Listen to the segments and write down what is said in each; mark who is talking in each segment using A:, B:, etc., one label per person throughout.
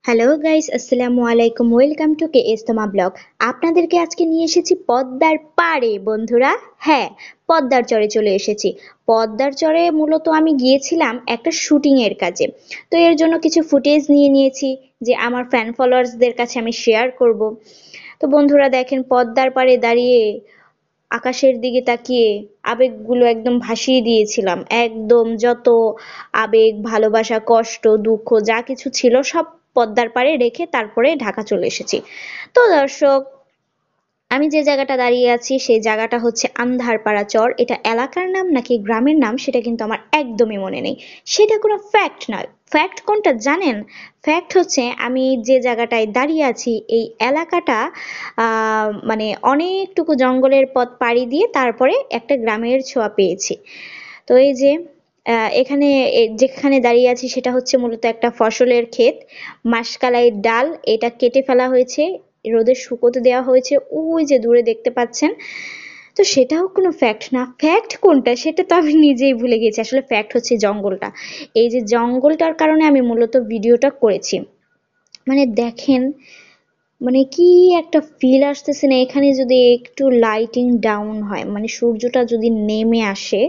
A: Hello guys, আসসালামু আলাইকুম। Welcome to K S তোমা ব্লগ। আপনাদেরকে আজকে নিয়ে এসেছি পদ্মার পাড়ে বন্ধুরা। হ্যাঁ, পদ্মার চরে চলে এসেছি। পদ্মার চরে মূলত আমি গিয়েছিলাম একটা শুটিং এর কাজে। তো এর জন্য কিছু ফুটেজ নিয়ে নিয়েছি যে আমার ফ্যান ফলোয়ার্সদের কাছে আমি শেয়ার করব। তো বন্ধুরা দেখেন, পদ্মার পাড়ে দাঁড়িয়ে আকাশের দিকে তাকিয়ে আবেগগুলো একদম ভাসিয়ে দিয়েছিলাম। একদম যত আবেগ, ভালোবাসা, কষ্ট, দুঃখ যা কিছু ছিল সব পদ্মার পাড়ে রেখে তারপরে ঢাকা চলে এসেছি। তো দর্শক, আমি যে জায়গাটা দাঁড়িয়ে আছি সেই জায়গাটা হচ্ছে আন্ধারপাড়া চর। এটা এলাকার নাম নাকি গ্রামের নাম সেটা কিন্তু আমার একদমই মনে নেই। সেটা কোনো ফ্যাক্ট নয়। ফ্যাক্ট কোনটা জানেন? ফ্যাক্ট হচ্ছে আমি যে জায়গাটায় দাঁড়িয়ে আছি এই এলাকাটা মানে অনেকটুকু জঙ্গলের পথ পাড়ি দিয়ে তারপরে একটা গ্রামের ছোঁয়া পেয়েছি। তো এই যে এখানে যেখানে দাঁড়িয়ে আছি সেটা হচ্ছে মূলত একটা ফসলের ক্ষেত। মাষকালাই ডাল এটা কেটে ফেলা হয়েছে, রোদে শুকোতে দেওয়া হয়েছে, ওই যে দূরে দেখতে পাচ্ছেন। তো সেটাও কোনো ফ্যাক্ট না। ফ্যাক্ট কোনটা সেটা তো আমি নিজেই ভুলে গেছি। আসলে ফ্যাক্ট হচ্ছে জঙ্গলটা। এই যে জঙ্গলটার কারণে আমি মূলত ভিডিওটা করেছি। মানে দেখেন, মানে কি একটা ফিল আসতেছে না? এখানে যদি একটু লাইটিং ডাউন হয়, মানে সূর্যটা যদি নেমে আসে,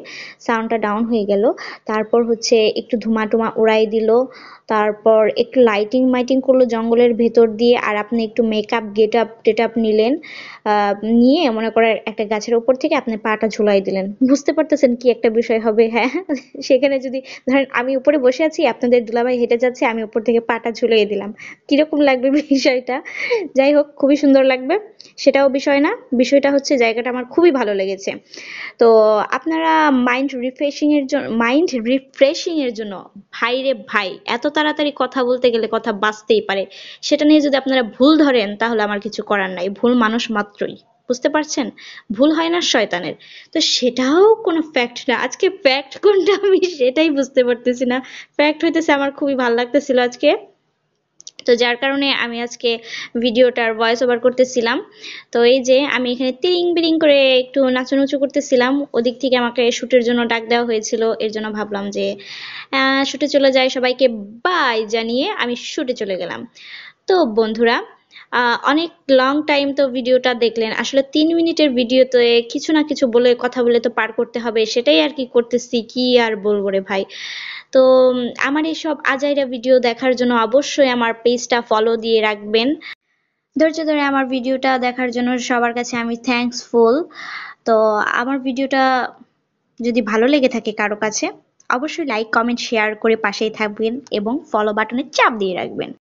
A: সাউন্ডটা ডাউন হয়ে গেল, তারপর হচ্ছে একটু ধুমা টুমা উড়াই দিল, তারপর একটু লাইটিং মাইটিং করলো জঙ্গলের ভেতর দিয়ে, আর আপনি একটু makeup get up TET up নিলেন, নিয়ে মনে করেন একটা গাছের উপর থেকে আপনি পাটা ঝুলাই দিলেন, বুঝতে পারতেছেন কি একটা বিষয় হবে? হ্যাঁ, সেখানে যদি ধরেন আমি উপরে বসে আছি, আপনাদের দুলাভাই হেঁটে যাচ্ছে, আমি উপর থেকে পাটা ঝুলিয়ে দিলাম, কিরকম লাগবে বিষয়টা? যাই হোক, খুবই সুন্দর লাগবে, সেটাও বিষয় না। বিষয়টা হচ্ছে জায়গাটা আমার খুবই ভালো লেগেছে। তো আপনারা মাইন্ড রিফ্রেশিং এর জন্য ভাই রে ভাই, এত তাড়াতাড়ি কথা বলতে গেলে কথা বাঁচতেই পারে। সেটা নিয়ে যদি আপনারা ভুল ধরেন তাহলে আমার কিছু করার নাই। ভুল মানুষ মাত্রই, বুঝতে পারছেন? ভুল হয় না শয়তানের। তো সেটাও কোনো ফ্যাক্ট না। আজকে ফ্যাক্ট কোনটা আমি সেটাই বুঝতে পারতেছি না। ফ্যাক্ট হইতেছে আমার খুবই ভালো লাগতেছিল আজকে। তো যার কারণে আমি আজকে ভিডিওটার ভয়েস ওভার করতেছিলাম। তো এই যে আমি এখানে তিরিং বিরিং করে একটু নাচানুচু করতেছিলাম, ওদিক থেকে আমাকে শুটের জন্য ডাক দেওয়া হয়েছিল। এর জন্য ভাবলাম যে শুটে চলে যাই, সবাইকে বাই জানিয়ে আমি শুটে চলে গেলাম। তো বন্ধুরা, অনেক লং টাইম তো ভিডিওটা দেখলেন। আসলে 3 মিনিটের ভিডিওতে কিছু না কিছু বলে কথা বলে তো পার করতে হবে, সেটাই আর কি করতেছি। কি আর বলবো রে ভাই। তো আমার এইসব আজাইরা ভিডিও দেখার জন্য অবশ্যই আমার পেজটা ফলো দিয়ে রাখবেন। ধৈর্য ধরে আমার ভিডিওটা দেখার জন্য সবার কাছে আমি থ্যাঙ্কসফুল। তো আমার ভিডিওটা যদি ভালো লেগে থাকে কারো কাছে, অবশ্যই লাইক কমেন্ট শেয়ার করে পাশেই থাকবেন এবং ফলো বাটনে চাপ দিয়ে রাখবেন।